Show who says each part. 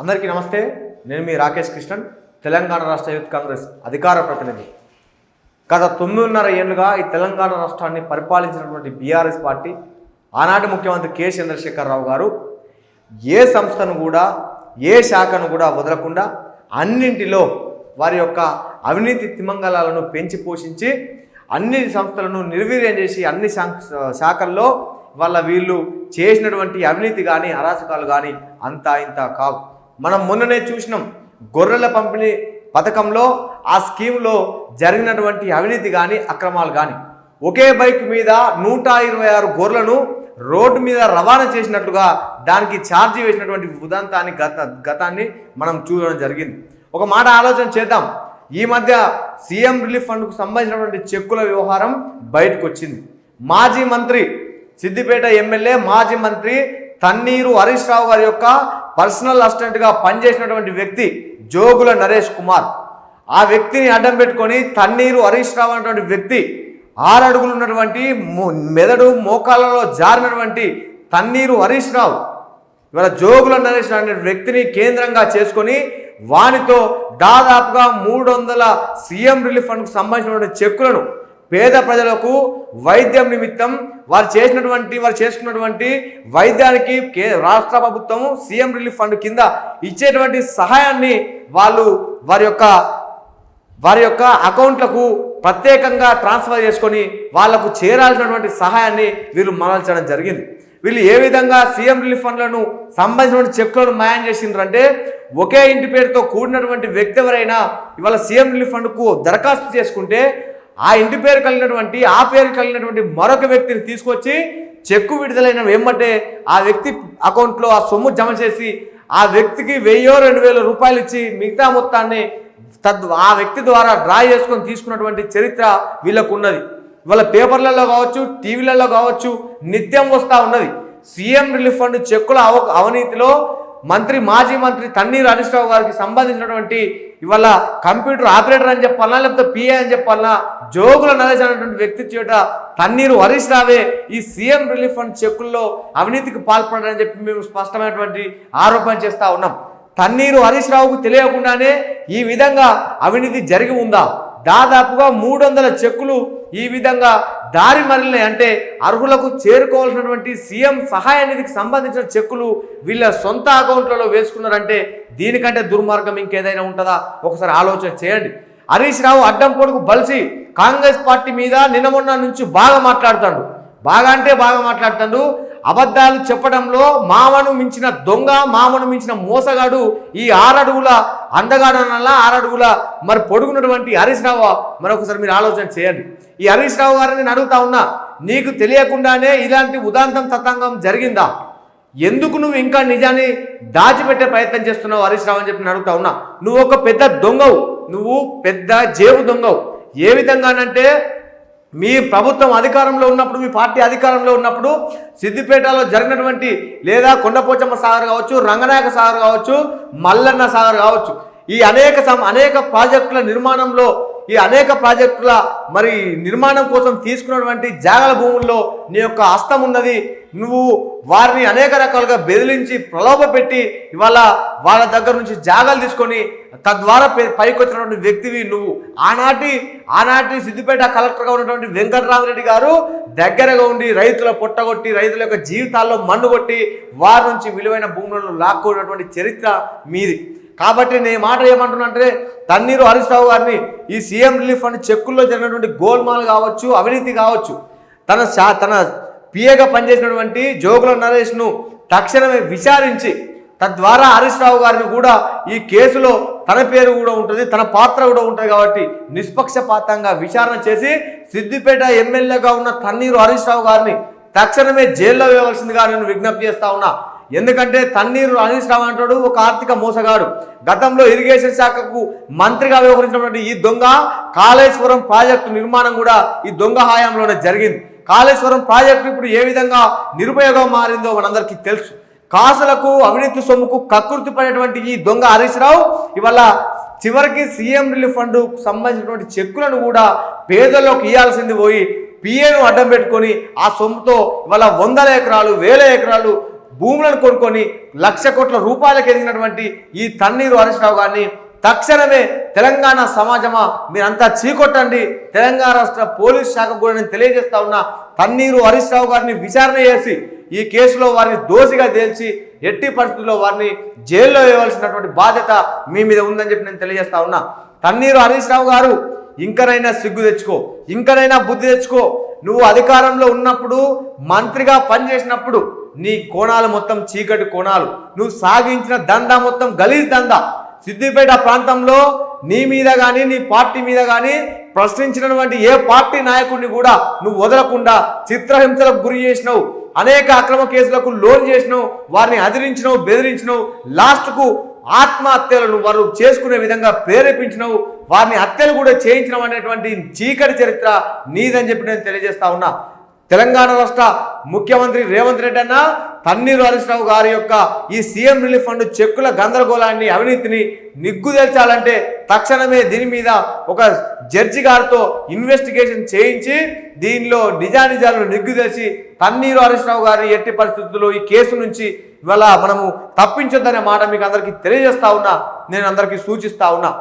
Speaker 1: అందరికీ నమస్తే. నేను మీ రాకేష్ కృష్ణన్, తెలంగాణ రాష్ట్ర యూత్ కాంగ్రెస్ అధికార ప్రతినిధి. గత 9.5 ఏళ్లుగా ఈ తెలంగాణ రాష్ట్రాన్ని పరిపాలించినటువంటి బీఆర్ఎస్ పార్టీ, ఆనాటి ముఖ్యమంత్రి కె చంద్రశేఖరరావు గారు ఏ సంస్థను కూడా, ఏ శాఖను కూడా వదలకుండా అన్నింటిలో వారి యొక్క అవినీతి తిమంగళాలను పెంచి పోషించి అన్ని సంస్థలను నిర్వీర్యం చేసి అన్ని శాఖల్లో వీళ్ళు చేసినటువంటి అవినీతి కానీ అరాచకాలు కానీ అంతా ఇంత కావు. మనం మొన్ననే చూసినాం, గొర్రెల పంపిణీ పథకంలో ఆ స్కీమ్లో జరిగినటువంటి అవినీతి కానీ అక్రమాలు కానీ. ఒకే బైక్ మీద 126 గొర్రెలను రోడ్డు మీద రవాణా చేసినట్లుగా దానికి ఛార్జీ వేసినటువంటి ఉదంతాన్ని గతాన్ని మనం చూడడం జరిగింది. ఒక మాట ఆలోచన చేద్దాం. ఈ మధ్య సీఎం రిలీఫ్ ఫండ్కు సంబంధించినటువంటి చెక్కుల వ్యవహారం బయటకు వచ్చింది. మాజీ మంత్రి, సిద్దిపేట ఎమ్మెల్యే, మాజీ మంత్రి తన్నీరు హరీష్ రావు గారి యొక్క పర్సనల్ అసిస్టెంట్గా పనిచేసినటువంటి వ్యక్తి జోగుల నరేష్ కుమార్, ఆ వ్యక్తిని అడ్డం పెట్టుకొని తన్నీరు హరీష్ రావు అనేటువంటి వ్యక్తి 6 అడుగులు ఉన్నటువంటి మెదడు మోకాళ్ళలో జారినటువంటి తన్నీరు హరీష్ రావు ఇవాళ జోగుల నరేష్ అనే వ్యక్తిని కేంద్రంగా చేసుకొని వానితో దాదాపుగా 300 సీఎం రిలీఫ్ ఫండ్కు సంబంధించినటువంటి చెక్కులను పేద ప్రజలకు వైద్యం నిమిత్తం వారు చేసుకున్నటువంటి వైద్యానికి రాష్ట్ర ప్రభుత్వం సీఎం రిలీఫ్ ఫండ్ కింద ఇచ్చేటువంటి సహాయాన్ని వారి యొక్క అకౌంట్లకు ప్రత్యేకంగా ట్రాన్స్ఫర్ చేసుకొని వాళ్లకు చేరాల్సినటువంటి సహాయాన్ని వీళ్ళు మరల్చడం జరిగింది. వీళ్ళు ఏ విధంగా సీఎం రిలీఫ్ ఫండ్లను సంబంధించినటువంటి చెక్కులను మాయం చేసిండ్రంటే, ఒకే ఇంటి పేరుతో కూడినటువంటి వ్యక్తి ఎవరైనా ఇవాళ సీఎం రిలీఫ్ ఫండ్కు దరఖాస్తు చేసుకుంటే ఆ ఇంటి పేరు కలిగినటువంటి మరొక వ్యక్తిని తీసుకొచ్చి చెక్కు విడుదలైన వెంబటే ఆ వ్యక్తి అకౌంట్లో ఆ సొమ్ము జమ చేసి ఆ వ్యక్తికి 1000-2000 రూపాయలు ఇచ్చి మిగతా మొత్తాన్ని ఆ వ్యక్తి ద్వారా డ్రా చేసుకొని తీసుకున్నటువంటి చరిత్ర వీళ్ళకు ఉన్నది. ఇవాళ పేపర్లలో కావచ్చు, టీవీలలో కావచ్చు నిత్యం వస్తూ ఉన్నది. సీఎం రిలీఫ్ ఫండ్ చెక్కుల అవినీతిలో మాజీ మంత్రి తన్నీరు హరీష్ రావు గారికి సంబంధించినటువంటి ఇవాళ కంప్యూటర్ ఆపరేటర్ అని చెప్పాలన్నా, లేకపోతే పిఏ అని చెప్పాలన్నా, జోగుల నరేష్ అనేటువంటి వ్యక్తి చేత తన్నీరు హరీష్ రావే ఈ సీఎం రిలీఫ్ ఫండ్ చెక్కుల్లో అవినీతికి పాల్పడారని చెప్పి మేము స్పష్టమైనటువంటి ఆరోపణ చేస్తూ ఉన్నాం. తన్నీరు హరీష్ రావుకు తెలియకుండానే ఈ విధంగా అవినీతి జరిగి ఉందా? దాదాపుగా 300 చెక్కులు ఈ విధంగా దారి మరలినాయి. అంటే అర్హులకు చేరుకోవాల్సినటువంటి సీఎం సహాయ నిధికి సంబంధించిన చెక్కులు వీళ్ళ సొంత అకౌంట్లలో వేసుకున్నారంటే దీనికంటే దుర్మార్గం ఇంకేదైనా ఉంటుందా? ఒకసారి ఆలోచన చేయండి. హరీష్ రావు అడ్డం పొడుగు బలిసి కాంగ్రెస్ పార్టీ మీద నిన్న మొన్న నుంచి బాగా మాట్లాడుతాడు. అబద్ధాలు చెప్పడంలో మామను మించిన దొంగ, మామను మించిన మోసగాడు ఈ 6 అడుగుల అందగాడనల్లా 6 అడుగుల మరి పొడుగున్నటువంటి హరీష్ రావు. మరొకసారి మీరు ఆలోచన చేయండి. ఈ హరీష్ రావు గారిని నేను అడుగుతా ఉన్నా, నీకు తెలియకుండానే ఇలాంటి ఉదాంతం తతంగం జరిగిందా? ఎందుకు నువ్వు ఇంకా నిజాన్ని దాచిపెట్టే ప్రయత్నం చేస్తున్నావు హరీష్ రావు అని చెప్పి నేను అడుగుతా ఉన్నా. నువ్వు ఒక పెద్ద దొంగవు, నువ్వు పెద్ద జేబు దొంగవు. ఏ విధంగానంటే, మీ ప్రభుత్వం అధికారంలో ఉన్నప్పుడు, మీ పార్టీ అధికారంలో ఉన్నప్పుడు సిద్దిపేటలో జరిగినటువంటి లేదా కొండపోచమ్మ సాగర్ కావచ్చు, రంగనాయక సాగర్ కావచ్చు, మల్లన్న సాగర్ కావచ్చు, ఈ అనేక ప్రాజెక్టుల నిర్మాణంలో, ఈ అనేక ప్రాజెక్టుల మరి నిర్మాణం కోసం తీసుకున్నటువంటి జాగల భూముల్లో నీ యొక్క హస్తం ఉన్నది. నువ్వు వారిని అనేక రకాలుగా బెదిరించి ప్రలోభపెట్టి ఇవాళ వాళ్ళ దగ్గర నుంచి జాగాలు తీసుకొని తద్వారా పైకి వచ్చినటువంటి వ్యక్తివి నువ్వు. ఆనాటి సిద్దిపేట కలెక్టర్గా ఉన్నటువంటి వెంకటరామరెడ్డి గారు దగ్గరగా ఉండి రైతుల పొట్టగొట్టి, రైతుల యొక్క జీవితాల్లో మన్ను కొట్టి వారి నుంచి విలువైన భూములను లాక్కున్నటువంటి చరిత్ర మీది. కాబట్టి నేను మాట ఏమంటున్నా అంటే, తన్నీరు హరీష్ రావు గారిని ఈ సీఎం రిలీఫ్ ఫండ్ చెక్కుల్లో జరిగినటువంటి గోల్మాల్ కావచ్చు, అవినీతి కావచ్చు, తన పిఏగా పనిచేసినటువంటి జోగుల నరేష్ను తక్షణమే విచారించి తద్వారా హరీష్ రావు గారిని కూడా ఈ కేసులో తన పేరు కూడా ఉంటుంది, తన పాత్ర కూడా ఉంటుంది. కాబట్టి నిష్పక్షపాతంగా విచారణ చేసి సిద్దిపేట ఎమ్మెల్యేగా ఉన్న తన్నీరు హరీష్ రావు గారిని తక్షణమే జైల్లో వేయవలసిందిగా నేను విజ్ఞప్తి చేస్తా ఉన్నా. ఎందుకంటే తన్నీరు హరీష్ రావు అంటాడు ఒక ఆర్థిక మోసగాడు. గతంలో ఇరిగేషన్ శాఖకు మంత్రిగా వ్యవహరించినటువంటి ఈ దొంగ కాళేశ్వరం ప్రాజెక్టు నిర్మాణం కూడా ఈ దొంగ హయాంలోనే జరిగింది. కాళేశ్వరం ప్రాజెక్టు ఇప్పుడు ఏ విధంగా నిరుపయోగం మారిందో మనందరికీ తెలుసు. కాసులకు, అవినీతి సొమ్ముకు కకృతి పడేటువంటి ఈ దొంగ హరీష్ రావు ఇవాళ చివరికి సీఎం రిలీఫ్ ఫండ్ సంబంధించినటువంటి చెక్కులను కూడా పేదల్లోకి ఇవ్వాల్సింది పోయి పిఏను అడ్డం పెట్టుకొని ఆ సొమ్ముతో ఇవాళ 100 ఎకరాలు, 1000 ఎకరాలు భూములను కొనుక్కొని 1,00,00,000 కోట్ల రూపాయలకు ఎదిగినటువంటి ఈ తన్నీరు హరీష్ రావు గారిని తక్షణమే తెలంగాణ సమాజమా మీరంతా చీకొట్టండి. తెలంగాణ రాష్ట్ర పోలీస్ శాఖకు కూడా నేను తెలియజేస్తా ఉన్నా, తన్నీరు హరీష్ రావు గారిని విచారణ చేసి ఈ కేసులో వారిని దోషిగా తేల్చి ఎట్టి పరిస్థితుల్లో వారిని జైల్లో వేయవలసినటువంటి బాధ్యత మీ మీద ఉందని చెప్పి నేను తెలియజేస్తా ఉన్నా. తన్నీరు హరీష్ రావు గారు ఇంకనైనా సిగ్గు తెచ్చుకో, ఇంకనైనా బుద్ధి తెచ్చుకో. నువ్వు అధికారంలో ఉన్నప్పుడు మంత్రిగా పనిచేసినప్పుడు నీ కోణాలు మొత్తం చీకటి కోణాలు, నువ్వు సాగించిన దందా మొత్తం గలీజ్ దందా. సిద్దిపేట ప్రాంతంలో నీ మీద కానీ నీ పార్టీ మీద కానీ ప్రశ్నించినటువంటి ఏ పార్టీ నాయకుడిని కూడా నువ్వు వదలకుండా చిత్రహింసలకు గురి చేసినావు, అనేక అక్రమ కేసులకు లోన్ చేసినావు, వారిని అదిరించినావు, బెదిరించినావు, లాస్ట్కు ఆత్మహత్యలను వారు చేసుకునే విధంగా ప్రేరేపించినావు, వారిని హత్యలు కూడా చేయించడం అనేటువంటి చీకటి చరిత్ర నీదని చెప్పి నేను తెలియజేస్తా ఉన్నా. తెలంగాణ రాష్ట్ర ముఖ్యమంత్రి రేవంత్ రెడ్డి అన్న తన్నీరు హరీష్ రావు గారి యొక్క ఈ సీఎం రిలీఫ్ ఫండ్ చెక్కుల గందరగోళాన్ని, అవినీతిని నిగ్గుదేల్చాలంటే తక్షణమే దీని మీద ఒక జడ్జి గారితో ఇన్వెస్టిగేషన్ చేయించి దీనిలో నిజానిజాలను నిగ్గుదేల్చి తన్నీరు హరీష్ రావు గారి ఎట్టి పరిస్థితుల్లో ఈ కేసు నుంచి ఇవాళ మనము తప్పించొద్దనే మాట మీకు అందరికీ తెలియజేస్తా ఉన్నా, నేను అందరికీ సూచిస్తా ఉన్నా.